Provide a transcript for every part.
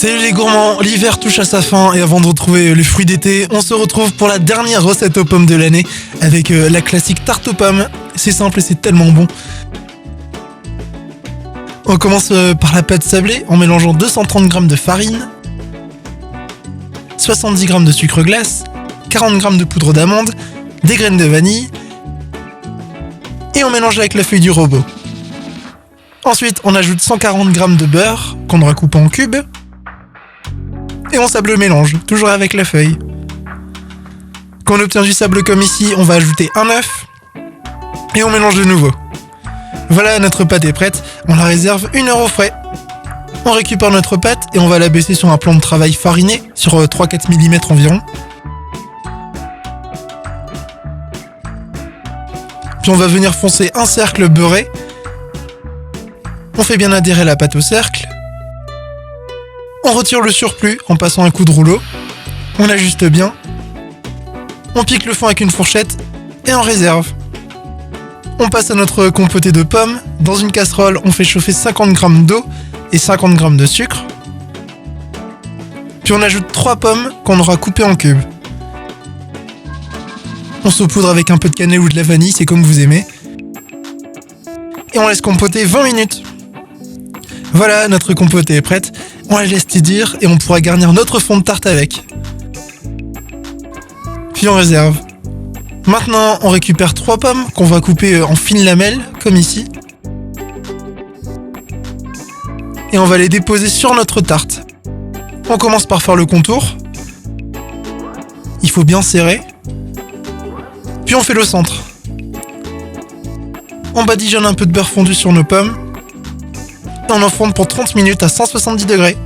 Salut les gourmands, l'hiver touche à sa fin et avant de retrouver les fruits d'été, on se retrouve pour la dernière recette aux pommes de l'année avec la classique tarte aux pommes. C'est simple et c'est tellement bon. On commence par la pâte sablée en mélangeant 230 g de farine, 70 g de sucre glace, 40 g de poudre d'amande, des graines de vanille et on mélange avec la feuille du robot. Ensuite, on ajoute 140 g de beurre qu'on aura coupé en cubes et on sable le mélange, toujours avec la feuille. Quand on obtient du sable comme ici, on va ajouter un œuf et on mélange de nouveau. Voilà, notre pâte est prête, on la réserve 1 heure au frais. On récupère notre pâte et on va la baisser sur un plan de travail fariné sur 3-4 mm environ. Puis on va venir foncer un cercle beurré. On fait bien adhérer la pâte au cercle. On retire le surplus en passant un coup de rouleau. On ajuste bien. On pique le fond avec une fourchette et on réserve. On passe à notre compoté de pommes. Dans une casserole, on fait chauffer 50 g d'eau et 50 g de sucre. Puis on ajoute 3 pommes qu'on aura coupées en cubes. On saupoudre avec un peu de cannelle ou de la vanille, c'est comme vous aimez. Et on laisse compoter 20 minutes. Voilà, notre compotée est prête. On la laisse tiédir et on pourra garnir notre fond de tarte avec. Puis on réserve. Maintenant, on récupère 3 pommes qu'on va couper en fines lamelles, comme ici. Et on va les déposer sur notre tarte. On commence par faire le contour. Il faut bien serrer. Puis on fait le centre. On badigeonne un peu de beurre fondu sur nos pommes. Et on enfourne pour 30 minutes à 170 degrés.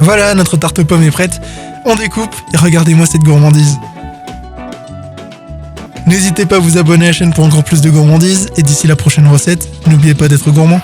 Voilà, notre tarte aux pommes est prête. On découpe et regardez-moi cette gourmandise. N'hésitez pas à vous abonner à la chaîne pour encore plus de gourmandises. Et d'ici la prochaine recette, n'oubliez pas d'être gourmand.